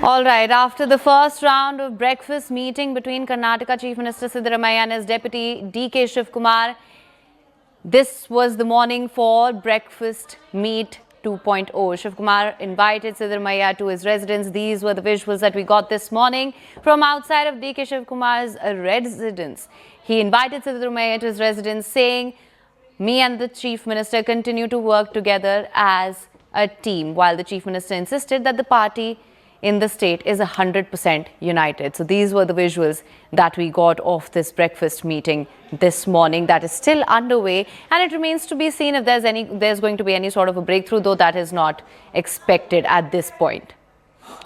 All right, after the first round of breakfast meeting between Karnataka Chief Minister Siddaramaiah and his deputy DK Shivakumar, this was the morning for breakfast meet 2.0. Shivakumar invited Siddaramaiah to his residence. These were the visuals that we got this morning from outside of DK Shivakumar's residence. He invited Siddaramaiah to his residence, saying, "Me and the Chief Minister continue to work together as a team," while the Chief Minister insisted that the party in the state is 100% united. So these were the visuals that we got of this breakfast meeting this morning that is still underway, and it remains to be seen if there's going to be any sort of a breakthrough, though that is not expected at this point.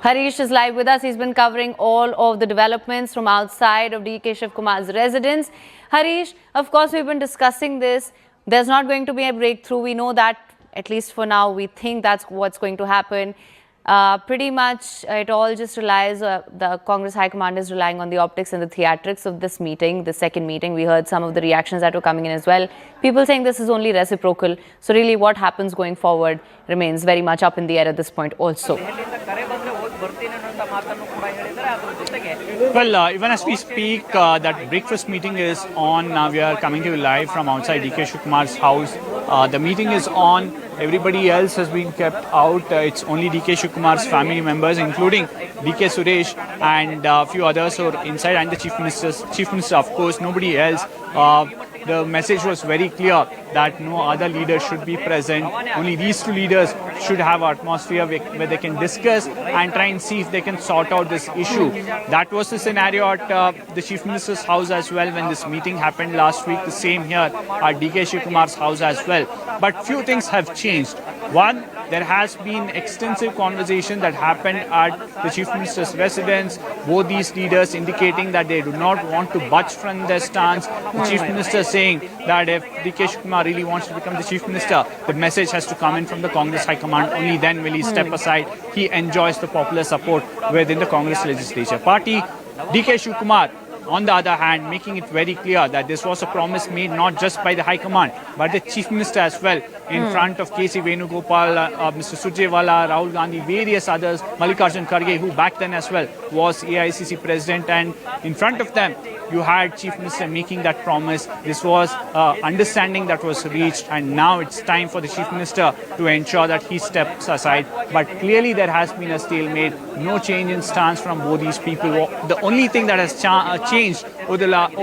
Harish is live with us. He's been covering all of the developments from outside of DK Shivakumar's residence. Harish, of course, we've been discussing this. There's not going to be a breakthrough. We know that, at least for now, we think that's what's going to happen. Pretty much it all just relies, the Congress High Command is relying on the optics and the theatrics of this meeting, the second meeting. We heard some of the reactions that were coming in as well. People saying this is only reciprocal. So really what happens going forward remains very much up in the air at this point also. Well, even as we speak, that breakfast meeting is on. We are coming to you live from outside DK Shivakumar's house. The meeting is on. Everybody else has been kept out. It's only DK Shivakumar's family members, including DK Suresh and a few others who are inside, and the Chief Minister, of course, nobody else. The message was very clear that no other leader should be present. Only these two leaders should have an atmosphere where they can discuss and try and see if they can sort out this issue. That was the scenario at the Chief Minister's house as well when this meeting happened last week. The same here at DK Shivakumar's house as well. But few things have changed. One, there has been extensive conversation that happened at the Chief Minister's residence. Both these leaders indicating that they do not want to budge from their stance. The Chief Minister saying that if DK Shivakumar really wants to become the Chief Minister, the message has to come in from the Congress High Command. Only then will he step aside. He enjoys the popular support within the Congress Legislature Party. DK Shivakumar, on the other hand, making it very clear that this was a promise made not just by the High Command, but the Chief Minister as well, in front of KC Venugopal, Mr. Surjewala, Rahul Gandhi, various others, Mallikarjun Kharge, who back then as well was AICC President, and in front of them, you had Chief Minister making that promise. This was understanding that was reached, and now it's time for the Chief Minister to ensure that he steps aside. But clearly there has been a stalemate, no change in stance from both these people. The only thing that has changed over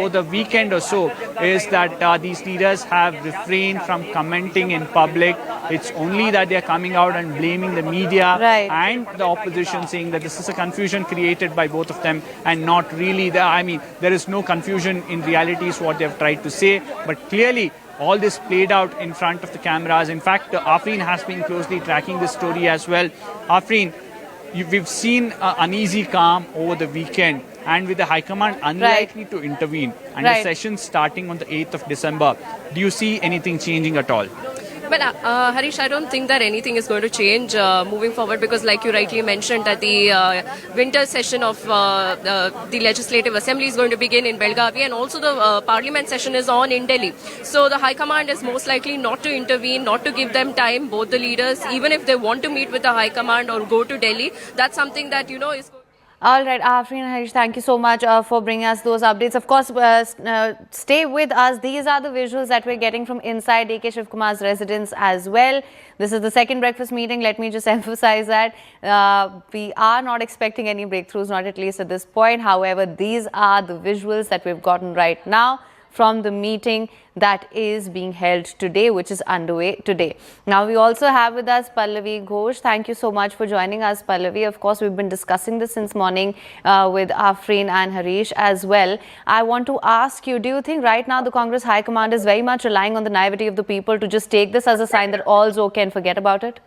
the weekend or so is that these leaders have refrained from commenting in public. It's only that they're coming out and blaming the media and the opposition, saying that this is a confusion created by both of them and not really there is no confusion in reality is what they've tried to say. But clearly all this played out in front of the cameras. In fact, Afreen has been closely tracking this story as well. Afreen, we've seen uneasy calm over the weekend, and with the High Command unlikely to intervene, and the session starting on the 8th of December. Do you see anything changing at all? Well, Harish, I don't think that anything is going to change moving forward, because like you rightly mentioned that the winter session of the Legislative Assembly is going to begin in Belgavi, and also the Parliament session is on in Delhi. So the High Command is most likely not to intervene, not to give them time, both the leaders, even if they want to meet with the High Command or go to Delhi. That's something that, is... All right, Afreen and Harish, thank you so much for bringing us those updates. Of course, stay with us. These are the visuals that we're getting from inside DK Shivakumar's residence as well. This is the second breakfast meeting. Let me just emphasize that we are not expecting any breakthroughs, not at least at this point. However, these are the visuals that we've gotten right now from the meeting that is being held today, which is underway today. Now, we also have with us Pallavi Ghosh. Thank you so much for joining us, Pallavi. Of course, we've been discussing this since morning with Afreen and Harish as well. I want to ask you, do you think right now the Congress High Command is very much relying on the naivety of the people to just take this as a sign that all's okay and forget about it?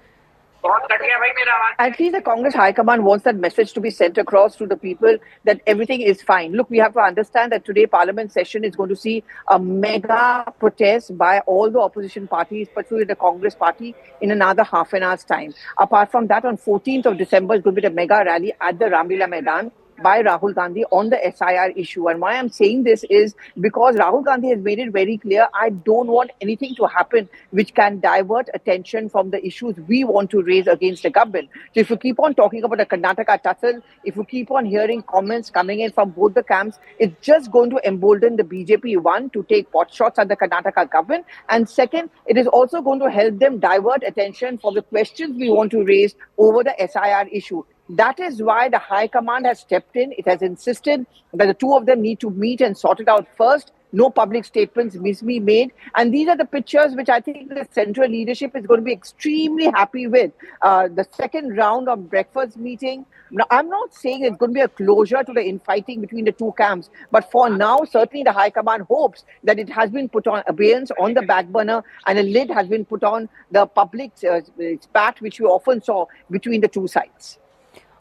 At least the Congress High Command wants that message to be sent across to the people that everything is fine. Look, we have to understand that today Parliament session is going to see a mega protest by all the opposition parties, particularly the Congress party, in another half an hour's time. Apart from that, on 14th of December is going to be a mega rally at the Ramlila Maidan. by Rahul Gandhi on the SIR issue. And why I'm saying this is because Rahul Gandhi has made it very clear, I don't want anything to happen which can divert attention from the issues we want to raise against the government. So if you keep on talking about the Karnataka Tussle, if you keep on hearing comments coming in from both the camps, it's just going to embolden the BJP, one, to take pot shots at the Karnataka government, and second, it is also going to help them divert attention from the questions we want to raise over the SIR issue. That is why the High Command has stepped in. It has insisted that the two of them need to meet and sort it out first. No public statements must be made. And these are the pictures which I think the central leadership is going to be extremely happy with. The second round of breakfast meeting. Now, I'm not saying it's going to be a closure to the infighting between the two camps. But for now, certainly the High Command hopes that it has been put on abeyance on the back burner and a lid has been put on the public spat which we often saw between the two sides.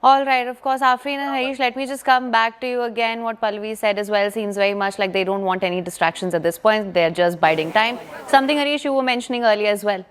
All right, of course, Afreen and Harish, let me just come back to you again. What Pallavi said as well seems very much like they don't want any distractions at this point. They're just biding time. Something, Harish, you were mentioning earlier as well.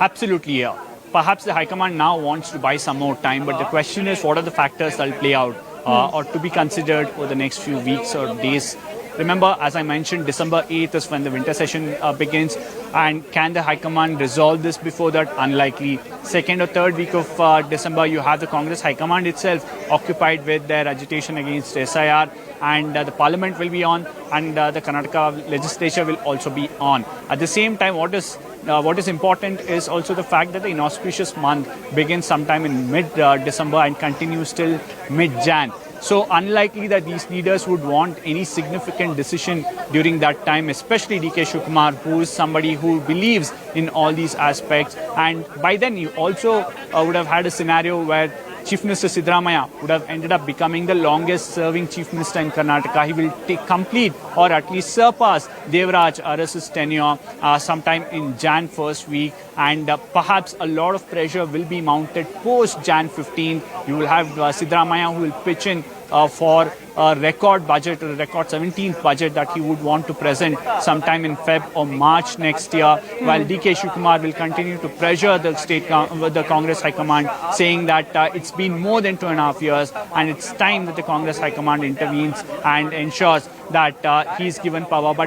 Absolutely, yeah. Perhaps the High Command now wants to buy some more time, but the question is what are the factors that will play out or to be considered over the next few weeks or days. Remember, as I mentioned, December 8th is when the winter session begins. And can the High Command resolve this before that? Unlikely. Second or third week of December, you have the Congress High Command itself occupied with their agitation against SIR. And the Parliament will be on, and the Karnataka legislature will also be on. At the same time, what is important is also the fact that the inauspicious month begins sometime in mid-December and continues till mid-Jan. So unlikely that these leaders would want any significant decision during that time, especially DK Shivakumar, who is somebody who believes in all these aspects. And by then you also would have had a scenario where Chief Minister Siddaramaiah would have ended up becoming the longest serving Chief Minister in Karnataka. He will complete or at least surpass Devaraj Aras's tenure sometime in Jan first week, and perhaps a lot of pressure will be mounted post Jan 15. You will have Siddaramaiah who will pitch in for a record budget, or a record 17th budget that he would want to present sometime in Feb or March next year, while DK Shivakumar will continue to pressure the Congress High Command, saying that it's been more than 2.5 years and it's time that the Congress High Command intervenes and ensures that he's given power. But